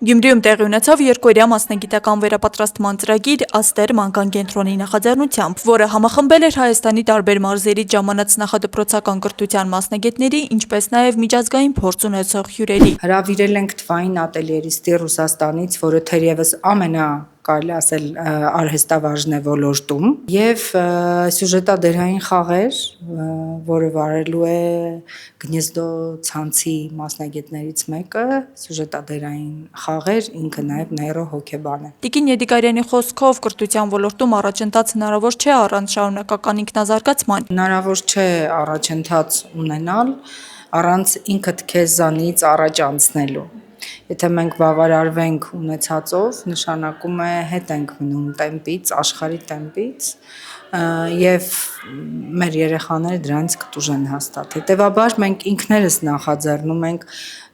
Գյումրիում տեղի ունեցավ երկօրյա մասնագիտական վերապատրաստման ծրագիր «Աստեր» մանկան կենտրոնի նախաձեռնությամբ, որը համախմբել էր Հայաստանի տարբեր մարզերից ժամանած նախադպրոցական կրթության մասնագետների, ինչպես նաև միջազգային փորձ ունեցող հյուրերի։ Հրավիրել ենք թվային ատելյերիստի Ռուսաստանից, որը թերևս կարելի ասել արհեստավարժն է ոլորտում, եւ սյուժետադերային խաղեր, որը վարելու է Գնեզդո ցանցի մասնագետներից մեկը, սյուժետադերային խաղեր, ինքը նաև նեյրոհոգեբան է։ Տիկին Եդիկարյանի խոսքով կրթության ոլորտում առաջընթաց հնարավոր չէ առանց շարունակական ինքնազարգացման։ Հնարավոր չէ առաջընթաց ունենալ առանց ինքդ քեզանից առաջ անցնելու։ Եթե մենք բավարարվենք ունեցածով, նշանակում է հետ ենք մնում տեմպից, աշխարհի տեմպից, եւ մեր երեխաները դրանից կտուժեն հաստատ։ Հետևաբար մենք ինքներս նախաձեռնում ենք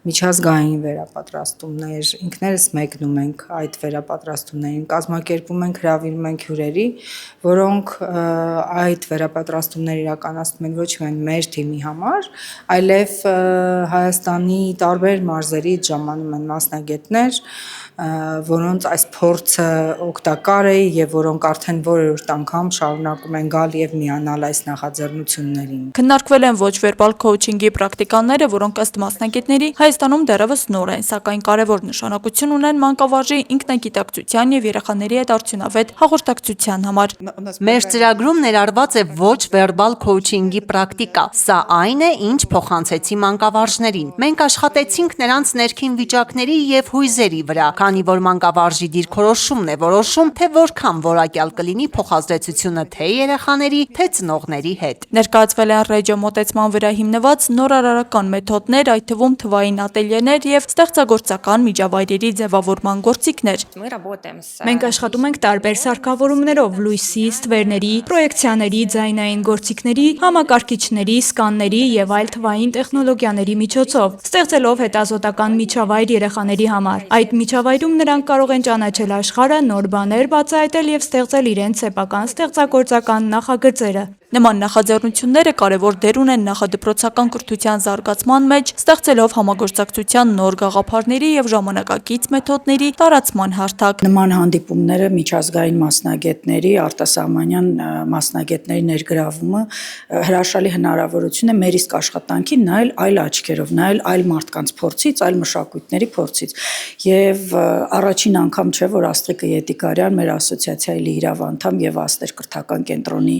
միջազգային վերապատրաստումներ, ինքներս մեկնում ենք այդ վերապատրաստումներին, կազմակերպում ենք, հրավիրում ենք հյուրերի, որոնք այդ վերապատրաստումները իրականացնում են ոչ միայն մեր թիմի համար, այլև Հայաստանի տարբեր մարզերից ժամանում են մասնագետներ, որոնց այս փորձը օգտակար է եւ որոնք արդեն որերորդ անգամ շարունակում են գալ եւ միանալ այս նախաձեռնություններին։ Քննարկվել են ոչ վերբալ քոուչինգի պրակտիկաները, որոնք ըստ մասնագետների Հայաստանում դեռևս նոր են, սակայն կարևոր նշանակություն ունեն մանկավարժի ինքնագիտակցության եւ երեխաների հետ արդյունավետ հաղորդակցության համար։ Մեր ծրագրում ներառված է ոչ վերբալ քոուչինգի պրակտիկա։ Սա այն է, ինչ փոխանցեցի մանկավարժներին։ Մենք աշխատեցինք նրանց ներքին վիճակների եւ հույզերի վրա, քանի որ մանկավարժի դիրքորոշումն է որոշում, թե որքան որակյալ կլինի փոխազդեցությունը թե երեխաների, թե ծնողների հետ։ Ներկայացվել են ռեջո մոտեցման վրա հիմնված նորարարական մեթոդներ, այդ թվում թվային ատելյեներ եւ ստեղծագործական միջավայրերի ձևավորման գործիքներ։ Մենք աշխատում ենք տարբեր սարքավորումներով՝ լույսի, ստվերների, պրոյեկցիաների, ձայնային գործիքների, համակարգիչների, սկաների եւ այլ թվային տեխնոլոգիաների միջոցով, ստեղծելով հետազոտական միջավայր երեխաների համար։ Այդ միջավայրում նրանք կարող են ճանաչել աշխարհը, նոր բաներ բացահայտել եւ ստեղծել իրենց սեփական ստեղծագործական նախագծերը։ Նման նախաձեռնությունները կարևոր դեր ունեն նախադպրոցական կրթության զարգացման մեջ, ստեղծելով համագործակցության նոր գաղափարների եւ ժամանակակից մեթոդների տարածման հարթակ։ Նման հանդիպումները միջազգային մասնագետների, արտասահմանյան մասնագետների ներգրավումը հրաշալի հնարավորություն է մեր իսկ աշխատանքին նայել այլ աչքերով, նայել այլ մարդկանց փորձից, այլ մշակույթների փորձից։ Եվ առաջին անգամ չէ, որ Աստղիկ Եդիկարյան, մեր ասոցիացիայի լիիրավ անդամ եւ Աստեր կրթական կենտրոնի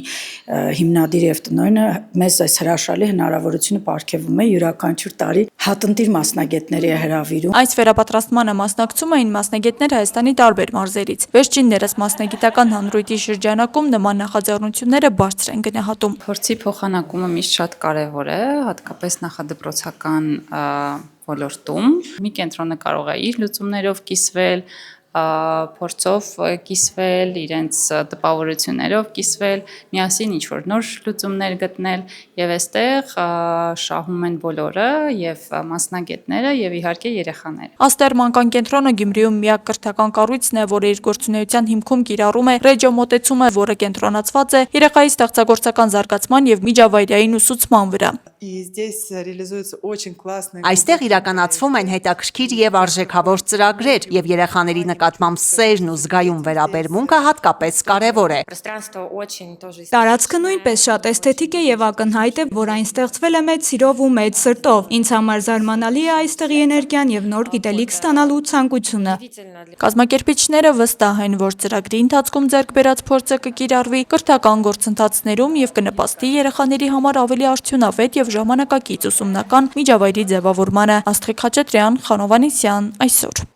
հիմնադիր եւ տնօրենը մեզ այս հրաշալի հնարավորությունը պարգևում է յուրաքանչյուր տարի հատնտիր մասնագետների է հրավիրում։ Այս վերապատրաստմանը մասնակցում էին մասնագետներ Հայաստանի տարբեր մարզերից։ Վերջիններս մասնագիտական հանրույթի շրջանակում նման նախաձեռնությունները բարձր են գնահատում։ Փորձի փոխանակումը միշտ շատ կարևոր է, հատկապես նախադպրոցական ոլորտում։ Մի կենտրոնը կարող է իր լուծումներով կիսվել, փորձով կիսվել, իրենց տպավորություններով կիսվել, միասին ինչ-որ նոր լուծումներ գտնել եւ այստեղ շահում են բոլորը եւ մասնագետները եւ իհարկե երեխաները։ Աստեր մանկան կենտրոնը Գյումրիում միակ կրթական կառույցն է, որը իր գործունեության հիմքում կիրառում է ռեջո մոտեցումը, որը կենտրոնացված է երեխայի ստեղծագործական զարգացման եւ միջավայրային ուսուցման վրա։ Այստեղ իրականացվում են հետաքրքիր եւ արժեքավոր ծրագրեր եւ երեխաների նկատմամբ սերն ու զգայուն վերաբերմունքը հատկապես կարևոր է։ Տարածքը նույնպես շատ էսթետիկ է եւ ակնհայտ է, որ այն ստեղծվել է մեծ սիրով ու մեծ սրտով։ Ինձ համար զարմանալի է այստեղի էներգիան եւ նոր գիտելիք ստանալու ցանկությունը։ Կազմակերպիչները վստահ են, որ ծրագրի ընթացքում ձեռք բերած փորձը կկիրառվի կրթական գործընթացներում եւ կնպաստի երեխաների համար ավելի արդյունավետ եւ ժամանակակից ուսումնական միջավայրի ձևավորմանը։ Աստղիկ Խաչատրյան, Խանով Անիսյան, այսօր։